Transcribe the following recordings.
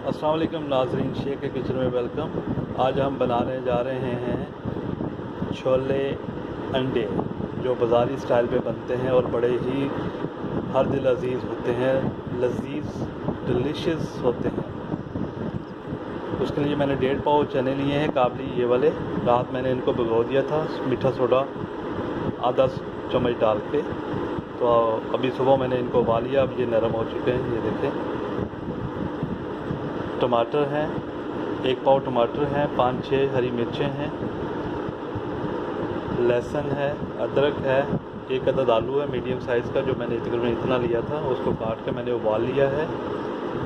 अस्सलाम वालेकुम नाज़रीन, शेख के किचन में वेलकम। आज हम बनाने जा रहे हैं छोले अंडे, जो बाज़ारी स्टाइल पे बनते हैं और बड़े ही हर दिल अजीज़ होते हैं, लजीज डिलीशियस होते हैं। उसके लिए मैंने 1.5 पाव चने लिए हैं काबली, ये वाले। रात मैंने इनको भिगो दिया था मीठा सोडा आधा चम्मच डाल के। तो अभी सुबह मैंने इनको उबाल लिया, अब ये नरम हो चुके हैं, ये देखें। टमाटर हैं, 1 पाव टमाटर हैं, 5-6 हरी मिर्चें हैं, लहसुन है, अदरक है, 1 अदद आलू है मीडियम साइज़ का, जो मैंने तकरीबन इतना लिया था, उसको काट के मैंने उबाल लिया है।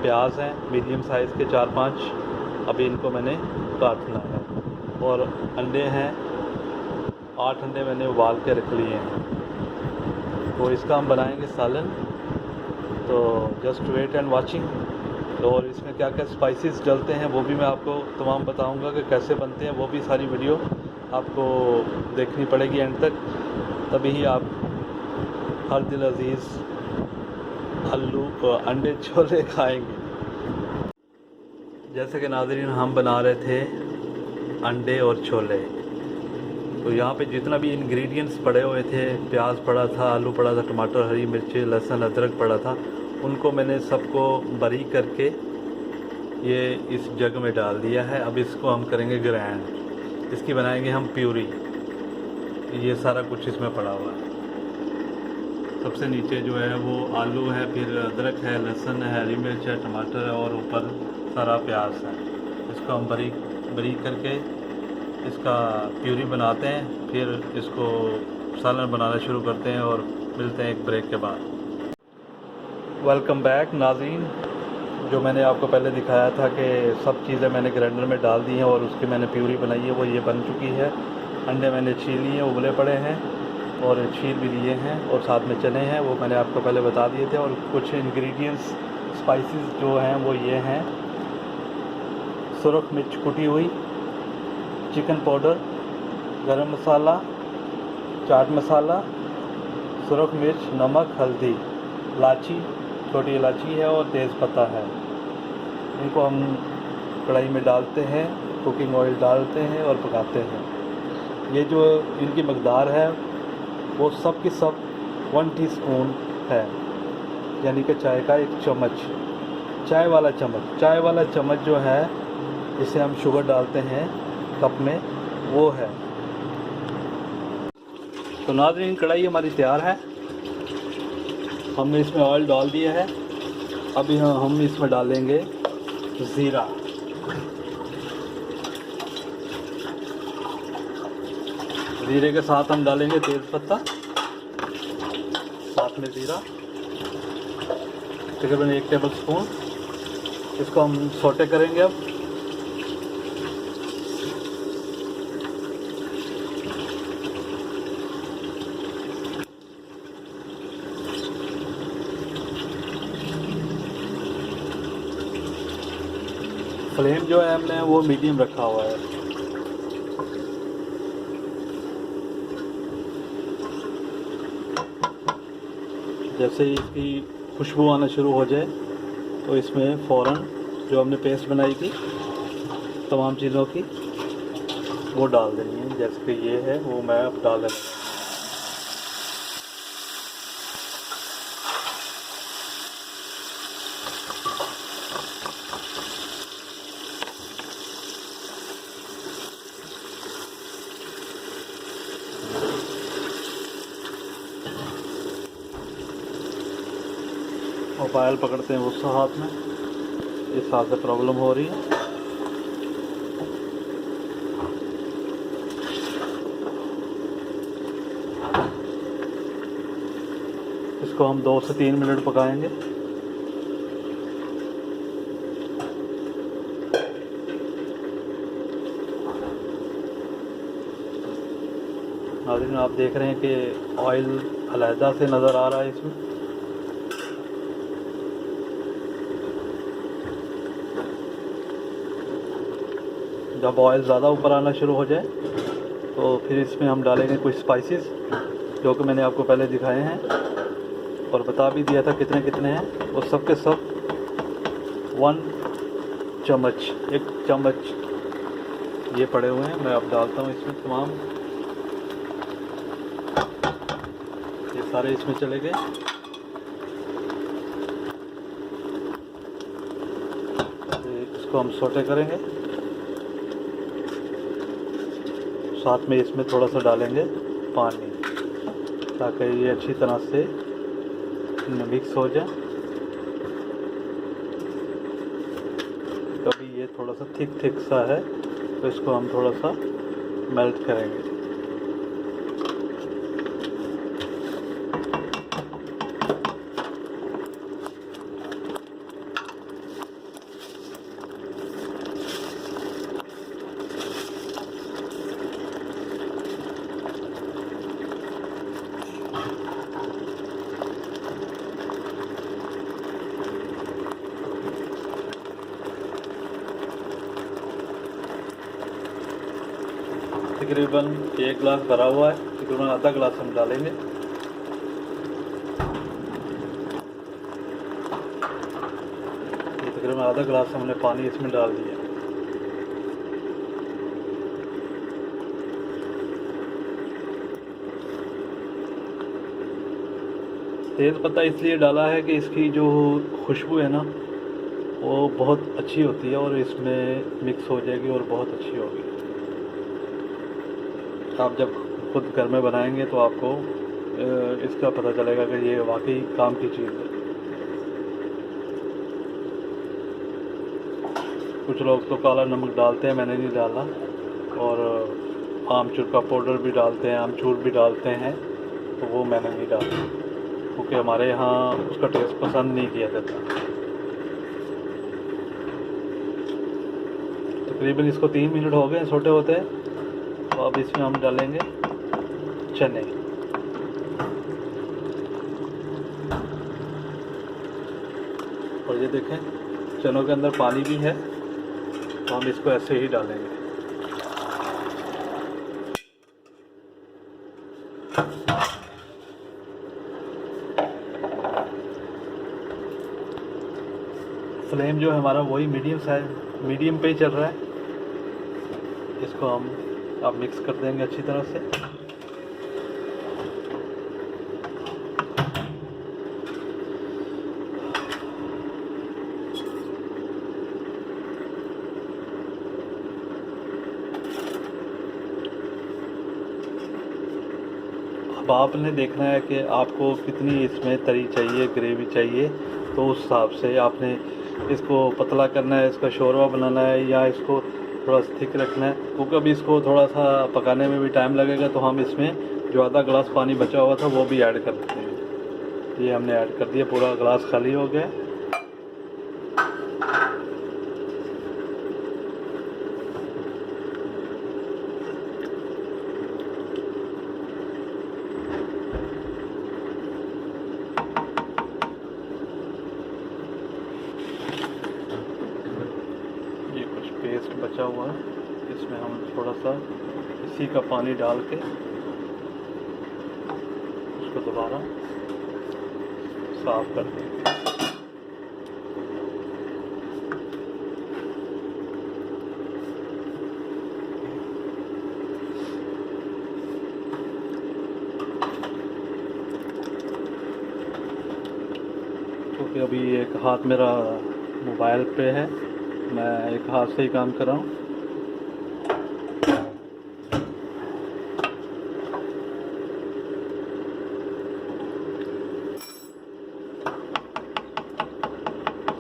प्याज हैं मीडियम साइज़ के 4-5, अभी इनको मैंने काटना है। और अंडे हैं 8 अंडे मैंने उबाल के रख लिए हैं। तो इसका हम बनाएंगे सालन। तो जस्ट वेट एंड वाचिंग। और इसमें क्या क्या स्पाइसेस डलते हैं वो भी मैं आपको तमाम बताऊंगा कि कैसे बनते हैं। वो भी सारी वीडियो आपको देखनी पड़ेगी एंड तक, तभी ही आप हर दिल अजीज़ अंडे छोले खाएंगे। जैसे कि नाज़रीन, हम बना रहे थे अंडे और छोले। तो यहाँ पे जितना भी इंग्रेडिएंट्स पड़े हुए थे, प्याज पड़ा था, आलू पड़ा था, टमाटर, हरी मिर्ची, लहसुन, अदरक पड़ा था, उनको मैंने सबको बारीक करके ये इस जग में डाल दिया है। अब इसको हम करेंगे ग्राइंड, इसकी बनाएंगे हम प्यूरी। ये सारा कुछ इसमें पड़ा हुआ है। सबसे नीचे जो है वो आलू है, फिर अदरक है, लहसुन है, हरी मिर्च है, टमाटर है और ऊपर सारा प्याज है। इसको हम बारीक करके इसका प्यूरी बनाते हैं, फिर इसको सालन बनाना शुरू करते हैं और मिलते हैं एक ब्रेक के बाद। वेलकम बैक नाज़रीन। जो मैंने आपको पहले दिखाया था कि सब चीज़ें मैंने ग्राइंडर में डाल दी हैं और उसकी मैंने प्यूरी बनाई है, वो ये बन चुकी है। अंडे मैंने छील लिए, उबले पड़े हैं और छील भी लिए हैं, और साथ में चने हैं, वो मैंने आपको पहले बता दिए थे। और कुछ इंग्रेडिएंट्स स्पाइसेस जो हैं वो ये हैं: सुरख मिर्च कुटी हुई, चिकन पाउडर, गरम मसाला, चाट मसाला, सुरख मिर्च, नमक, हल्दी, इलायची, छोटी इलायची है और तेज़पत्ता है। इनको हम कढ़ाई में डालते हैं, कुकिंग ऑयल डालते हैं और पकाते हैं। ये जो इनकी मकदार है वो सब की सब 1 टीस्पून है, यानी कि चाय का 1 चम्मच, चाय वाला चम्मच जो है, जिसे हम शुगर डालते हैं कप में, वो है। तो नाज़रीन, कढ़ाई हमारी तैयार है, हमने इसमें ऑयल डाल दिया है। अभी हम इसमें डालेंगे ज़ीरा, ज़ीरे के साथ हम डालेंगे तेज़पत्ता, साथ में ज़ीरा, तकरीबन 1 टेबल स्पून। इसको हम सौटे करेंगे। अब फ्लेम जो है हमने वो मीडियम रखा हुआ है। जैसे ही इसकी खुशबू आना शुरू हो जाए तो इसमें फ़ौरन जो हमने पेस्ट बनाई थी तमाम चीज़ों की, वो डाल देनी है। जैसे कि ये है, वो मैं अब डाल देना। और पायल पकड़ते हैं उस हाथ में, इस हाथ से प्रॉब्लम हो रही है। इसको हम 2 से 3 मिनट पकाएंगे। नाज़रीन, आप देख रहे हैं कि ऑयल अलहदा से नज़र आ रहा है इसमें। जब ऑयल ज़्यादा ऊपर आना शुरू हो जाए तो फिर इसमें हम डालेंगे कुछ स्पाइसेस, जो कि मैंने आपको पहले दिखाए हैं और बता भी दिया था कितने कितने हैं। और सब के सब 1 एक चम्मच ये पड़े हुए हैं। मैं अब डालता हूँ इसमें तमाम, ये सारे इसमें चले गए। इसको हम सोटे करेंगे। साथ में इसमें थोड़ा सा डालेंगे पानी ताकि ये अच्छी तरह से मिक्स हो जाए। तो अभी ये थोड़ा सा थिक सा है, तो इसको हम थोड़ा सा मेल्ट करेंगे। तकरीबन 1 गिलास भरा हुआ है, तकरीबन आधा गिलास हम डालेंगे। ये तकरीबन आधा गिलास हमने पानी इसमें डाल दिया। तेज़ पत्ता इसलिए डाला है कि इसकी जो खुशबू है ना वो बहुत अच्छी होती है और इसमें मिक्स हो जाएगी और बहुत अच्छी होगी। आप जब खुद घर में बनाएंगे तो आपको इसका पता चलेगा कि ये वाकई काम की चीज़ है। कुछ लोग तो काला नमक डालते हैं, मैंने नहीं डाला। और आमचूर का पाउडर भी डालते हैं, आमचूर भी डालते हैं, तो वो मैंने नहीं डाला क्योंकि हमारे यहाँ उसका टेस्ट पसंद नहीं किया जाता। तकरीबन इसको 3 मिनट हो गए छोटे होते हैं। तो अब इसमें हम डालेंगे चने। और ये देखें चनों के अंदर पानी भी है, तो हम इसको ऐसे ही डालेंगे। फ्लेम जो है हमारा वही मीडियम पे ही चल रहा है। इसको हम अब मिक्स कर देंगे अच्छी तरह से। अब आपने देखना है कि आपको कितनी इसमें तरी चाहिए, ग्रेवी चाहिए, तो उस हिसाब से आपने इसको पतला करना है, इसका शोरबा बनाना है या इसको थोड़ा सा थिक रखना है। क्योंकि अभी इसको थोड़ा सा पकाने में भी टाइम लगेगा, तो हम इसमें जो आधा गिलास पानी बचा हुआ था वो भी ऐड कर देते हैं। ये हमने ऐड कर दिया, पूरा गिलास खाली हो गया। पेस्ट बचा हुआ है, इसमें हम थोड़ा सा इसी का पानी डाल के उसको दोबारा साफ कर देंगे। क्योंकि अभी एक हाथ मेरा मोबाइल पे है, मैं एक हाथ से ही काम कर रहा हूँ।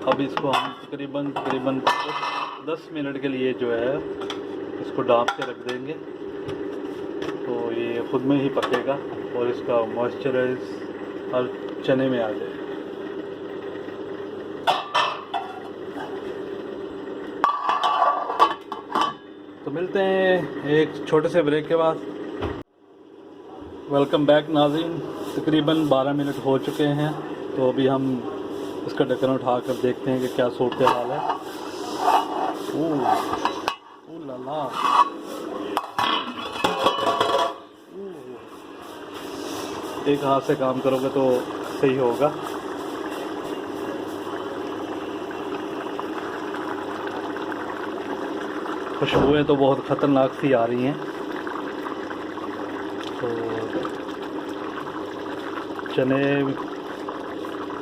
अब इसको हम तकरीबन 10 मिनट के लिए जो है इसको डाँप के रख देंगे, तो ये खुद में ही पकेगा और इसका मॉइस्चराइज हर चने में आ जाएगा। तो मिलते हैं एक छोटे से ब्रेक के बाद। वेलकम बैक नाज़रीन, तकरीबन 12 मिनट हो चुके हैं। तो अभी हम इसका ढक्कन उठा कर देखते हैं कि क्या सूरत हाल है। ओह ला ला, एक हाथ से काम करोगे तो सही होगा। खुशबुएं तो बहुत ख़तरनाक सी आ रही हैं। तो चने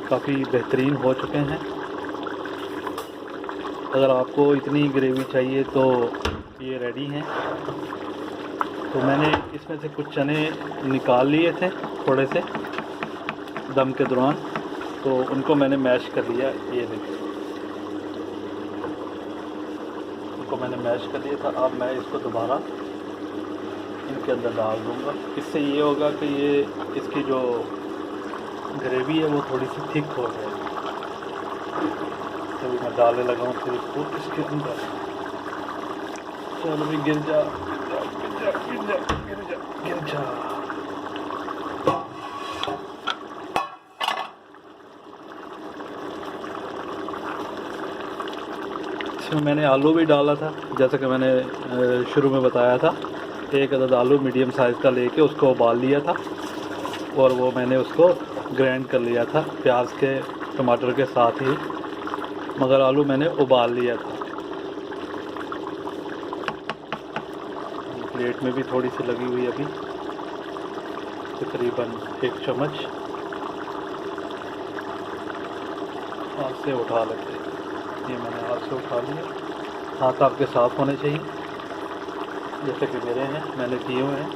काफ़ी बेहतरीन हो चुके हैं। अगर आपको इतनी ग्रेवी चाहिए तो ये रेडी हैं। तो मैंने इसमें से कुछ चने निकाल लिए थे थोड़े से दम के दौरान, तो उनको मैंने मैश कर लिया। ये देखिए, उनको मैंने मैश कर लिया था। अब मैं इसको दोबारा इनके अंदर डाल दूँगा। इससे ये होगा कि ये इसकी जो ग्रेवी है वो थोड़ी सी थिक हो जाएगी। तो मैं डालने लगा हूँ फिर इसको इसके अंदर। चलो भी गिर जा गिर जा गिर जा गिर जा गिर जा। इसमें मैंने आलू भी डाला था, जैसा कि मैंने शुरू में बताया था। एक अदद आलू मीडियम साइज़ का लेके उसको उबाल लिया था और वो मैंने उसको ग्राइंड कर लिया था प्याज के टमाटर के साथ ही, मगर आलू मैंने उबाल लिया था। प्लेट में भी थोड़ी सी लगी हुई अभी, तकरीबन 1 चम्मच। हाथ से उठा लेते हैं। ये मैंने हाथ से उठा लिया। हाथ आपके साफ़ होने चाहिए, जैसे कि मेरे हैं, मैंने किए हुए हैं।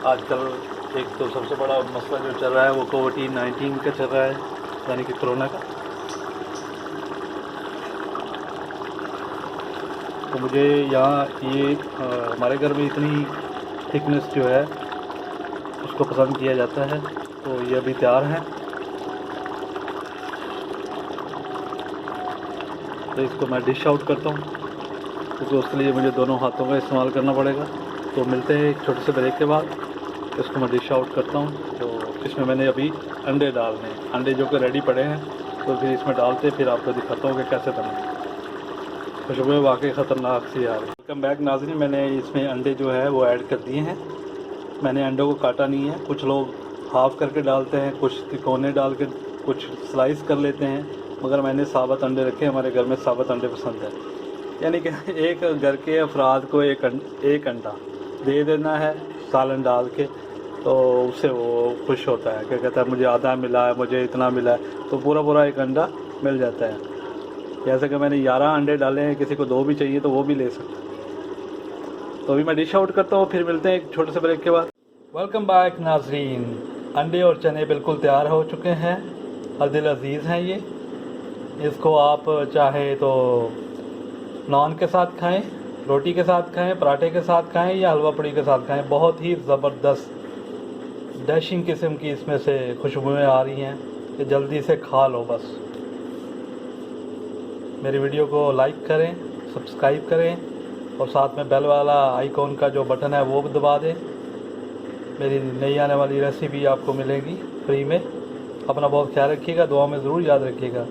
आजकल एक तो सबसे बड़ा मसला जो चल रहा है वो कोविड-19 का चल रहा है, यानी कि कोरोना का। तो मुझे यहाँ ये हमारे घर में इतनी थिकनेस जो है उसको पसंद किया जाता है। तो ये अभी तैयार है। तो इसको मैं डिश आउट करता हूँ, क्योंकि उसके लिए मुझे दोनों हाथों का इस्तेमाल करना पड़ेगा। तो मिलते हैं एक छोटे से ब्रेक के बाद। इसको मैं डिश आउट करता हूँ। तो इसमें मैंने अभी अंडे डालने हैं, अंडे जो कि रेडी पड़े हैं। तो फिर इसमें डालते फिर आपको दिखाता हूँ कि कैसे बने। खुशबू वाकई ख़तरनाक सी आ रही है। वेलकम बैक नाज़रीन, मैंने इसमें अंडे जो है वो ऐड कर दिए हैं। मैंने अंडों को काटा नहीं है। कुछ लोग हाफ़ करके डालते हैं, कुछ तिकोने डाल के, कुछ स्लाइस कर लेते हैं, मगर मैंने साबुत अंडे रखे। हमारे घर में साबुत अंडे पसंद है, यानी कि एक घर के अफराद को एक अंडा दे देना है सालन डाल के, तो उससे वो खुश होता है। क्या कहता है, मुझे आधा मिला है, मुझे इतना मिला है, तो पूरा एक अंडा मिल जाता है। जैसे कि मैंने 11 अंडे डाले हैं, किसी को 2 भी चाहिए तो वो भी ले सकते हैं। तो अभी मैं डिश आउट करता हूँ, फिर मिलते हैं एक छोटे से ब्रेक के बाद। वेलकम बैक नाजरीन, अंडे और चने बिल्कुल तैयार हो चुके हैं। अदिल अजीज़ हैं ये। इसको आप चाहे तो नान के साथ खाएं, रोटी के साथ खाएं, पराठे के साथ खाएं या हलवा पूड़ी के साथ खाएं। बहुत ही ज़बरदस्त डैशिंग किस्म की इसमें से खुशबुएं आ रही हैं कि जल्दी से खा लो बस। मेरी वीडियो को लाइक करें, सब्सक्राइब करें और साथ में बेल वाला आइकॉन का जो बटन है वो भी दबा दें। मेरी नई आने वाली रेसिपी आपको मिलेगी फ्री में। अपना बहुत ख्याल रखिएगा, दुआ में ज़रूर याद रखिएगा।